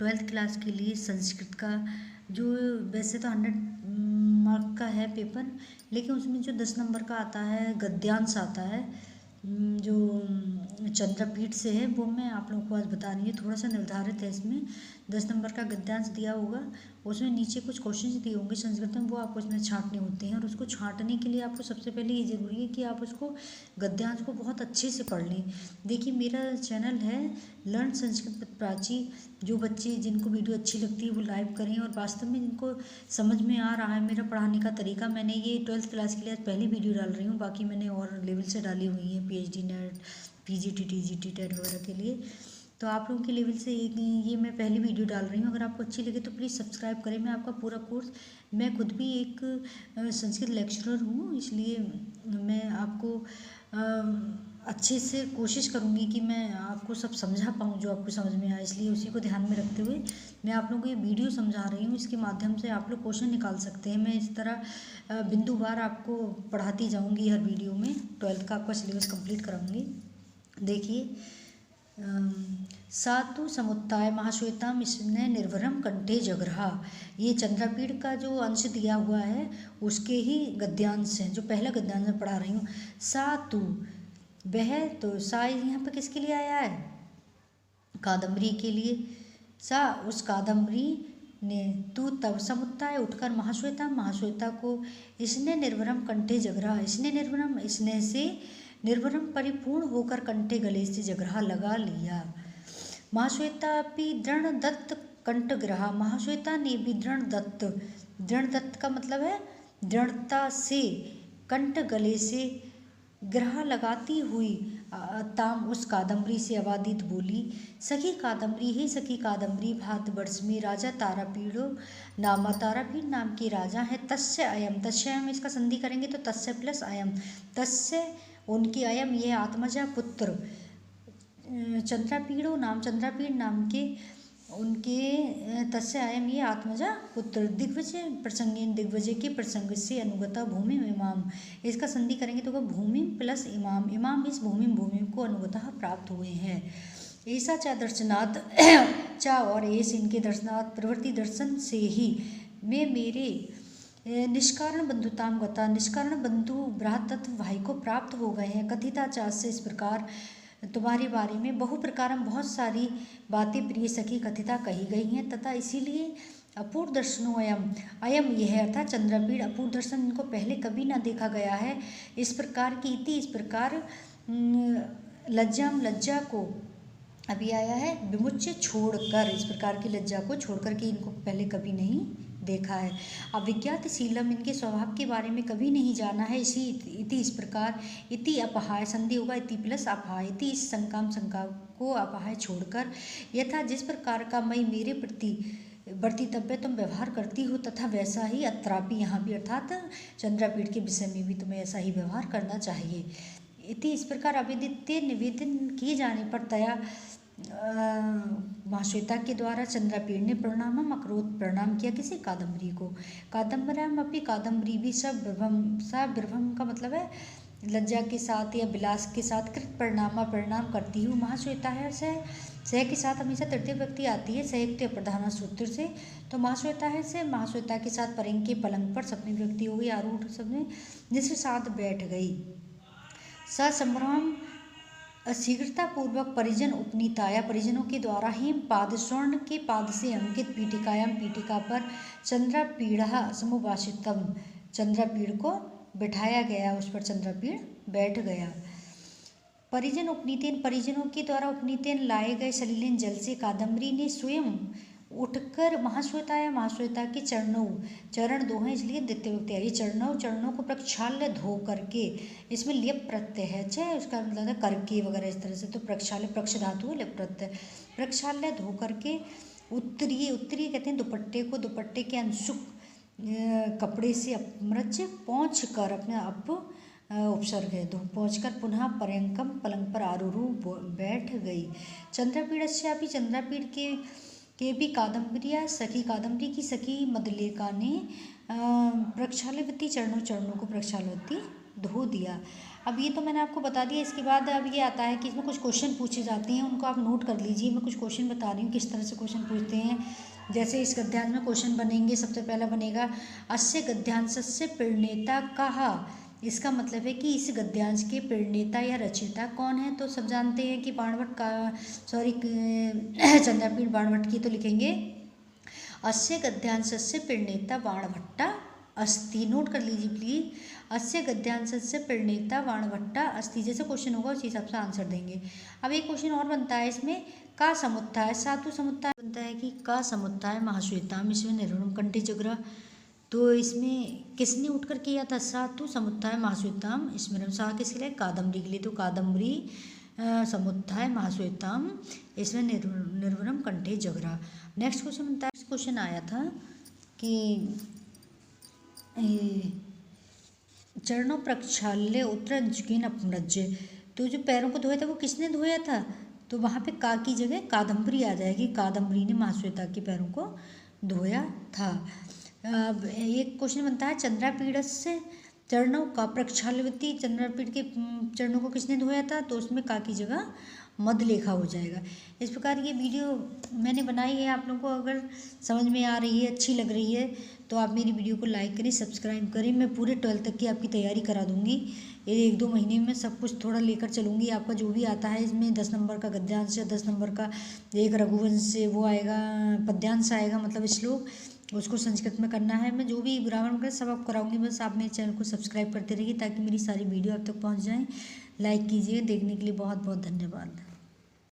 Twelfth class के लिए संस्कृत का जो वैसे तो 100 मार्क का है पेपर, लेकिन उसमें जो 10 नंबर का आता है गद्यांश आता है जो चंद्रपीठ से है, वो मैं आप लोगों को आज बता रही हूँ। थोड़ा सा निर्धारित है इसमें, 10 नंबर का गद्यांश दिया होगा, उसमें नीचे कुछ क्वेश्चंस दिए होंगे संस्कृत में, वो आपको इसमें छांटने होते हैं। और उसको छांटने के लिए आपको सबसे पहले ये ज़रूरी है कि आप उसको गद्यांश को बहुत अच्छे से पढ़ लें। देखिए मेरा चैनल है लर्न संस्कृत विद प्राची, जो बच्चे जिनको वीडियो अच्छी लगती है वो लाइव करें, और वास्तव में जिनको समझ में आ रहा है मेरा पढ़ाने का तरीका, मैंने ये 12th क्लास के लिए आज पहली वीडियो डाल रही हूँ, बाकी मैंने और लेवल से डाली हुई है PhD NET PGT TGT TET वगैरह के लिए। तो आप लोगों के लेवल से ये मैं पहली वीडियो डाल रही हूँ। अगर आपको अच्छी लगे तो प्लीज़ सब्सक्राइब करें। मैं आपका पूरा कोर्स, मैं खुद भी एक संस्कृत लेक्चरर हूँ, इसलिए मैं आपको अच्छे से कोशिश करूँगी कि मैं आपको सब समझा पाऊँ जो आपको समझ में आए, इसलिए उसी को ध्यान में रखते हुए मैं आप लोगों को ये वीडियो समझा रही हूँ। इसके माध्यम से आप लोग क्वेश्चन निकाल सकते हैं। मैं इस तरह बिंदुवार आपको पढ़ाती जाऊँगी हर वीडियो में, 12th का आपका सिलेबस कंप्लीट कराऊँगी। देखिए सातु समुत्थाय महाश्वेताम स्ने निर्भरम कंठे जगरहा, ये चंद्रपीठ का जो अंश दिया हुआ है उसके ही गद्यांश हैं, जो पहला गद्यांश मैं पढ़ा रही हूँ। सातु वह, तो सा यहाँ पर किसके लिए आया है? कादम्बरी के लिए। सा उस कादम्बरी ने, तू तब समुत्थाय उठकर महाश्वेता को इसने निर्भरम कंठे जगरहा, इसने निर्भरम, इसने से निर्भरम परिपूर्ण होकर कंठे गले से जगरहा लगा लिया। महाश्वेता भी दृढ़ दत्त कंठग्रहा, महाश्वेता ने भी दृढ़ दत्त का मतलब है दृढ़ता से, कंठ गले से ग्रह लगाती हुई ताम उस कादम्बरी से अबाधित बोली, सखी कादम्बरी है, सखी कादम्बरी भारतवर्ष में राजा तारापीड़ो नामा, तारापीड़ नाम के राजा है। तस्य अयम, तस्य अयम इसका संधि करेंगे तो तस्य प्लस अयम, तस्य उनके, अयम यह आत्मजा पुत्र, चंद्रपीड़ नाम के उनके, तस्य अयम ये आत्मजा पुत्र, दिग्विजय प्रसंगेन, दिग्विजय के प्रसंग से अनुगता भूमि इमाम, इसका संधि करेंगे तो भूमि प्लस इमाम इस भूमि को अनुगता प्राप्त हुए हैं। ऐसा चा दर्शनात् चा और ऐस इनके दर्शनात् प्रवृत्ति दर्शन से ही मैं मेरे निष्कारण बंधुताम गता, निष्कारण बंधु भ्रातत्व भाई को प्राप्त हो गए हैं। कथिता चा से इस प्रकार तुम्हारे बारे में बहु प्रकार बहुत सारी बातें प्रिय सखी कथिता कही गई हैं, तथा इसीलिए अपूर्व दर्शनो अयम यह अर्थात चंद्रपीड़ अपूर्व दर्शन, इनको पहले कभी ना देखा गया है। इस प्रकार की इति, इस प्रकार लज्जा को अभी आया है विमुच्य छोड़कर, इस प्रकार की लज्जा को छोड़कर के इनको पहले कभी नहीं देखा है। अविज्ञात शीलम, इनके स्वभाव के बारे में कभी नहीं जाना है। इसी इति इस प्रकार, इति अपहाय संधि होगा इति प्लस अपहाय, इति इस शंका को अपहाय छोड़कर, यथा जिस प्रकार का मैं मेरे प्रति वर्तितव्य तुम व्यवहार करती हो, तथा वैसा ही अत्रापि यहाँ भी अर्थात चंद्रपीड़ के विषय में भी तुम्हें ऐसा ही व्यवहार करना चाहिए। इति इस प्रकार अविदित्य निवेदन किए जाने पर तया महाश्वेता के द्वारा चंद्रपीड़ ने प्रणामम अकरोत, प्रणाम किया किसी कादम्बरी को। कादम्बराम अपनी, कादम्बरी भी सब्रभम का मतलब है लज्जा के साथ या विलास के साथ कृत प्रणाम करती हूँ। महाश्वेता है सह के साथ हमेशा तृतीय व्यक्ति आती है सहयुक्त प्रधान सूत्र से, तो महाश्वेता है से महाश्वेता के साथ परेंग के पलंग पर सपनी व्यक्ति हो गई, आरूढ़ सबने जिसके साथ बैठ गई। ससंभ्रम शीघ्रतापूर्वक परिजन उपनीताया, परिजनों के द्वारा हेम पाद स्वर्ण के पाद से अंकित पीठिकायाम, पीठिका पर चंद्रपीड़ा समुपासितम, चंद्रपीड़ को बिठाया गया, उस पर चंद्रपीड़ बैठ गया। परिजन उपनीतेन, परिजनों के द्वारा उपनीतेन लाए गए सलीलेन जल से कादम्बरी ने स्वयं उठकर महाश्वेता के चरण दो हैं इसलिए द्वितीय व्यक्ति है। ये चरणों को प्रक्षाल्य धो करके, इसमें लिप प्रत्यय है, चाहे उसका मतलब है करके वगैरह इस तरह से, तो प्रक्षाल्य प्रक्ष धातु है, लिप प्रत्यय, प्रक्षाल्य धो करके उत्तरीय कहते हैं दुपट्टे के अंशुक कपड़े से अपमृच पहुँच कर अपने उपसर्ग है, पहुँच कर पुनः पर्यंकम पलंग पर आरूढ़ बैठ गई। चंद्रपीड़ भी, चंद्रपीड़ के भी कादम्बरिया सखी, कादम्बरी की सखी मदलेका ने प्रक्षालवती चरणों को प्रक्षालवती धो दिया। अब ये तो मैंने आपको बता दिया। इसके बाद अब ये आता है कि इसमें कुछ क्वेश्चन पूछे जाते हैं, उनको आप नोट कर लीजिए। मैं कुछ क्वेश्चन बता रही हूँ किस तरह से क्वेश्चन पूछते हैं। जैसे इस गद्यांश में क्वेश्चन बनेंगे, सबसे पहला बनेगा अस्य गद्यांशस्य प्रणेता कहा। इसका मतलब है कि इस गद्यांश के प्रणेता या रचयिता कौन है। तो सब जानते हैं कि बाणभट्ट का, सॉरी चंद्रापीठ बाणभट्ट की, तो लिखेंगे अस्य गद्यांशस्य प्रणेता बाणभट्टा अस्ति। नोट कर लीजिए प्लीज, अस्य गद्यांशस्य प्रणेता बाणभट्टा अस्ति। जैसे क्वेश्चन होगा उस हिसाब से आंसर देंगे। अब एक क्वेश्चन और बनता है इसमें, का समुत्थाय सातु समुत्थाय बनता है कि का समुत्थाय महाश्वेताम इसमें निर्वणम कंठे जगरा। तो इसमें किसने उठकर किया था, सातु समुत्थाय महाश्वेताम स्मरण। सा किसके लिए, कादम्बरी के लिए। तो कादम्बरी समुत्थाय महाश्वेताम इसमें निर्वरम कंठे जगरा। नेक्स्ट क्वेश्चन बनता है, क्वेश्चन आया था कि चरणों प्रक्षाल्य उत्तरंजुकेन अपमृज्य। तो जो पैरों को धोया था वो किसने धोया था, तो वहाँ पे का की जगह कादम्बरी आ जाएगी। कादम्बरी ने महाश्वेता के पैरों को धोया था। अब एक क्वेश्चन बनता है चंद्रापीड़स्य चरणों का प्रक्षाल्यवती। चंद्रापीठ के चरणों को किसने धोया था, तो उसमें का की जगह मद लेखा हो जाएगा। इस प्रकार ये वीडियो मैंने बनाई है, आप लोगों को अगर समझ में आ रही है, अच्छी लग रही है, तो आप मेरी वीडियो को लाइक करें, सब्सक्राइब करें। मैं पूरे 12 तक की आपकी तैयारी करा दूंगी। ये 1-2 महीने में सब कुछ थोड़ा लेकर चलूँगी। आपका जो भी आता है इसमें 10 नंबर का गद्यांश, 10 नंबर का एक रघुवंश से वो आएगा, पद्यांश आएगा, मतलब श्लोक, उसको संस्कृत में करना है। मैं जो भी ग्रामर वगैरह सब आप कराऊंगी। बस आप मेरे चैनल को सब्सक्राइब करते रहिए ताकि मेरी सारी वीडियो आप तक पहुंच जाएं। लाइक कीजिए। देखने के लिए बहुत बहुत धन्यवाद।